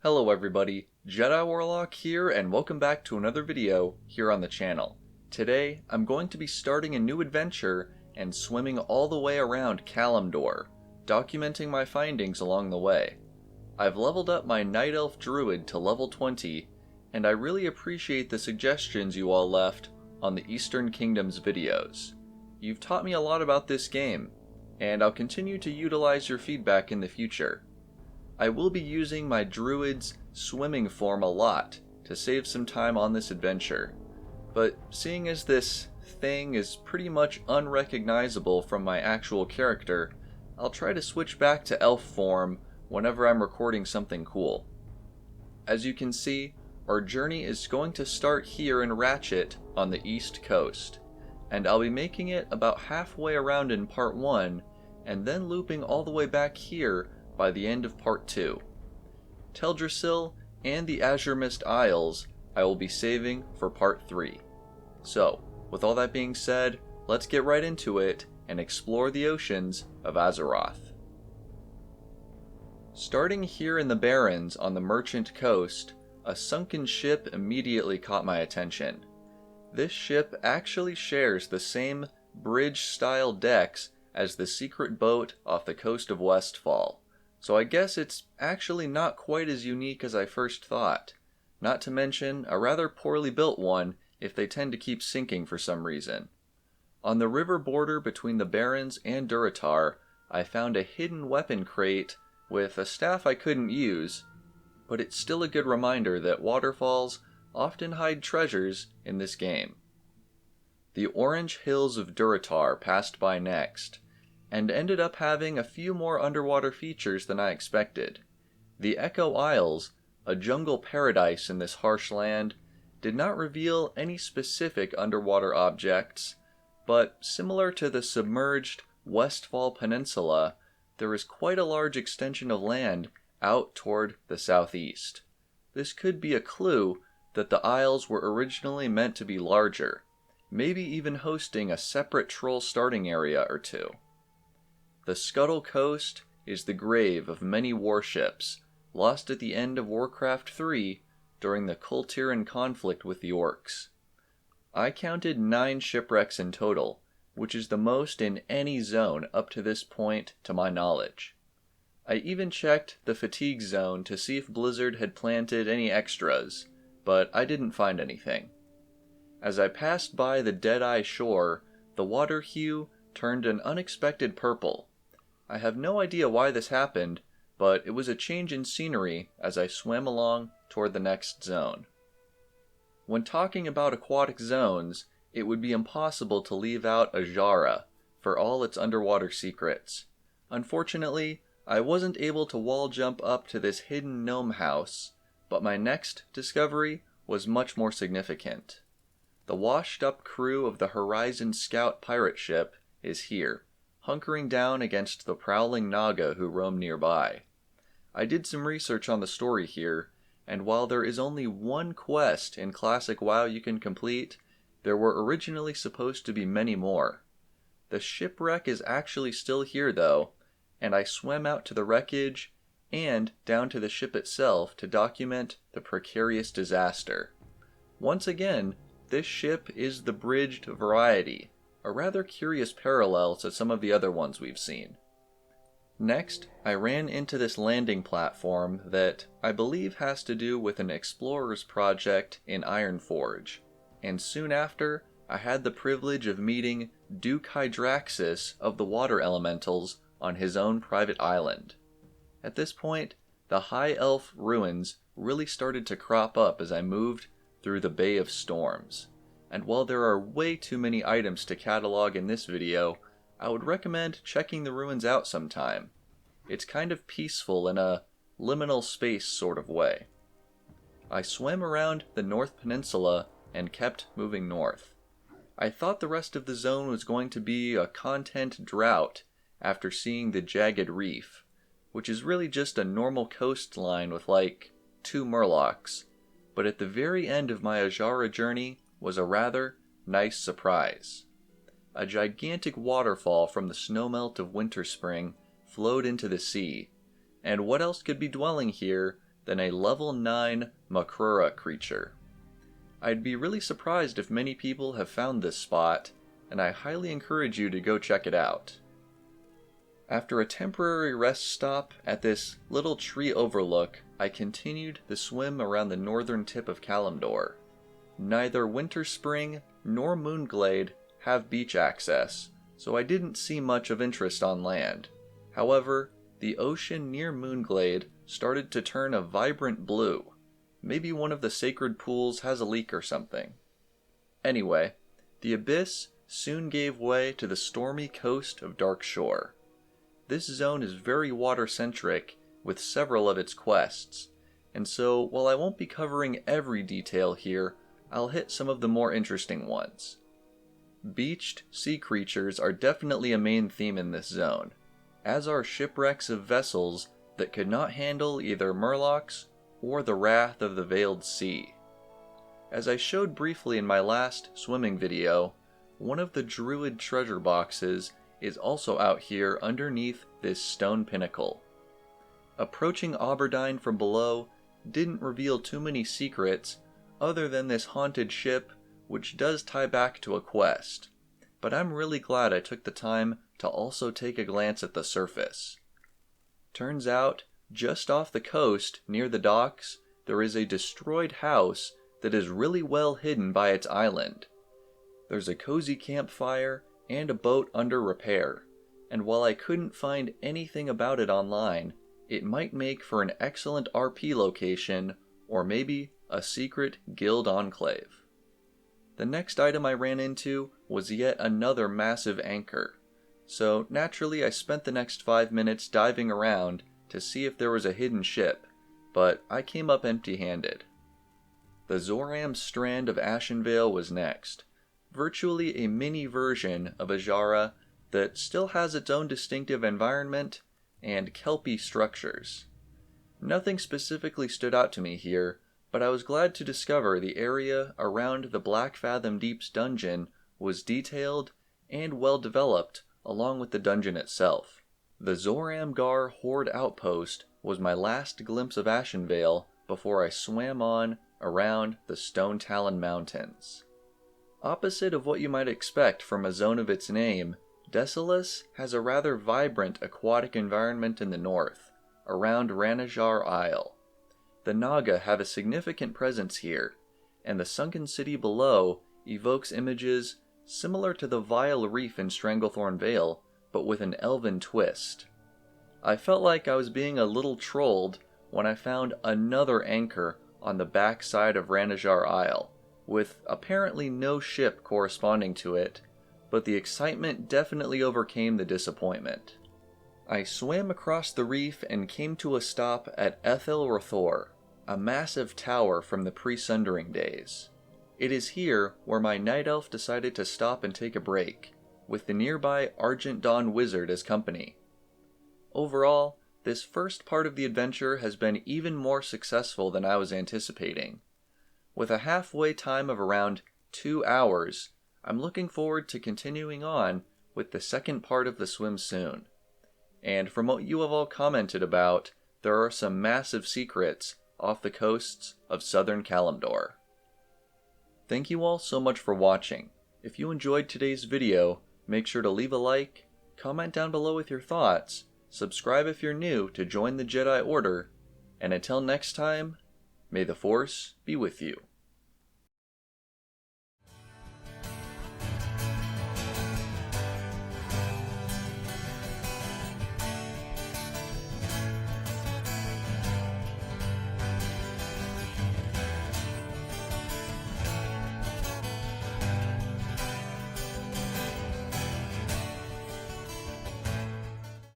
Hello everybody, Jediwarlock here and welcome back to another video here on the channel. Today, I'm going to be starting a new adventure and swimming all the way around Kalimdor, documenting my findings along the way. I've leveled up my Night Elf Druid to level 20, and I really appreciate the suggestions you all left on the Eastern Kingdoms videos. You've taught me a lot about this game, and I'll continue to utilize your feedback in the future. I will be using my Druid's swimming form a lot to save some time on this adventure, but seeing as this thing is pretty much unrecognizable from my actual character, I'll try to switch back to elf form whenever I'm recording something cool. As you can see, our journey is going to start here in Ratchet on the east coast, and I'll be making it about halfway around in part 1 and then looping all the way back here by the end of part 2. Teldrassil and the Azure Mist Isles I will be saving for part 3. So, with all that being said, let's get right into it and explore the oceans of Azeroth. Starting here in the Barrens on the Merchant Coast, a sunken ship immediately caught my attention. This ship actually shares the same bridge-style decks as the secret boat off the coast of Westfall, so I guess it's actually not quite as unique as I first thought, not to mention a rather poorly built one if they tend to keep sinking for some reason. On the river border between the Barrens and Durotar, I found a hidden weapon crate with a staff I couldn't use, but it's still a good reminder that waterfalls often hide treasures in this game. The Orange Hills of Durotar passed by next, and ended up having a few more underwater features than I expected. The Echo Isles, a jungle paradise in this harsh land, did not reveal any specific underwater objects, but similar to the submerged Westfall Peninsula, there is quite a large extension of land out toward the southeast. This could be a clue that the Isles were originally meant to be larger, maybe even hosting a separate troll starting area or two. The Scuttle Coast is the grave of many warships, lost at the end of Warcraft 3 during the Kultiran conflict with the Orcs. I counted 9 shipwrecks in total, which is the most in any zone up to this point to my knowledge. I even checked the fatigue zone to see if Blizzard had planted any extras, but I didn't find anything. As I passed by the Deadeye shore, the water hue turned an unexpected purple. I have no idea why this happened, but it was a change in scenery as I swam along toward the next zone. When talking about aquatic zones, it would be impossible to leave out Azara for all its underwater secrets. Unfortunately, I wasn't able to wall jump up to this hidden gnome house, but my next discovery was much more significant. The washed-up crew of the Horizon Scout pirate ship is here, hunkering down against the prowling Naga who roam nearby. I did some research on the story here, and while there is only one quest in Classic WoW you can complete, there were originally supposed to be many more. The shipwreck is actually still here though, and I swam out to the wreckage and down to the ship itself to document the precarious disaster. Once again, this ship is the bridged variety, a rather curious parallel to some of the other ones we've seen. Next, I ran into this landing platform that I believe has to do with an explorer's project in Ironforge, and soon after, I had the privilege of meeting Duke Hydraxis of the Water Elementals on his own private island. At this point, the High Elf ruins really started to crop up as I moved through the Bay of Storms, and while there are way too many items to catalog in this video, I would recommend checking the ruins out sometime. It's kind of peaceful in a liminal space sort of way. I swam around the North Peninsula and kept moving north. I thought the rest of the zone was going to be a content drought after seeing the Jagged Reef, which is really just a normal coastline with like 2 murlocs, but at the very end of my Azara journey was a rather nice surprise. A gigantic waterfall from the snowmelt of Winterspring flowed into the sea, and what else could be dwelling here than a level 9 Makrura creature. I'd be really surprised if many people have found this spot, and I highly encourage you to go check it out. After a temporary rest stop at this little tree overlook, I continued the swim around the northern tip of Kalimdor. Neither Winter Spring nor Moonglade have beach access, so I didn't see much of interest on land. However, the ocean near Moonglade started to turn a vibrant blue. Maybe one of the sacred pools has a leak or something. Anyway, the abyss soon gave way to the stormy coast of Darkshore. This zone is very water-centric, with several of its quests, and so while I won't be covering every detail here, I'll hit some of the more interesting ones. Beached sea creatures are definitely a main theme in this zone, as are shipwrecks of vessels that could not handle either murlocs or the wrath of the Veiled Sea. As I showed briefly in my last swimming video, one of the druid treasure boxes is also out here underneath this stone pinnacle. Approaching Auberdyne from below didn't reveal too many secrets other than this haunted ship, which does tie back to a quest, but I'm really glad I took the time to also take a glance at the surface. Turns out, just off the coast near the docks, there is a destroyed house that is really well hidden by its island. There's a cozy campfire and a boat under repair, and while I couldn't find anything about it online, it might make for an excellent RP location, or maybe a secret guild enclave. The next item I ran into was yet another massive anchor, so naturally I spent the next 5 minutes diving around to see if there was a hidden ship, but I came up empty-handed. The Zoram Strand of Ashenvale was next, virtually a mini version of Ajara that still has its own distinctive environment and kelpie structures. Nothing specifically stood out to me here, but I was glad to discover the area around the Black Fathom Deep's dungeon was detailed and well developed along with the dungeon itself. The Zoramgar Horde outpost was my last glimpse of Ashenvale before I swam on around the Stone Talon Mountains. Opposite of what you might expect from a zone of its name, Desolus has a rather vibrant aquatic environment in the north, around Ranajar Isle. The Naga have a significant presence here, and the sunken city below evokes images similar to the Vile Reef in Stranglethorn Vale, but with an elven twist. I felt like I was being a little trolled when I found another anchor on the back side of Ranajar Isle, with apparently no ship corresponding to it, but the excitement definitely overcame the disappointment. I swam across the reef and came to a stop at Ethel Rothor, a massive tower from the pre-sundering days. It is here where my night elf decided to stop and take a break, with the nearby Argent Dawn wizard as company. Overall, this first part of the adventure has been even more successful than I was anticipating. With a halfway time of around 2 hours, I'm looking forward to continuing on with the second part of the swim soon. And from what you have all commented about, there are some massive secrets off the coasts of southern Kalimdor. Thank you all so much for watching. If you enjoyed today's video, make sure to leave a like, comment down below with your thoughts, subscribe if you're new to join the Jedi Order, and until next time, may the Force be with you.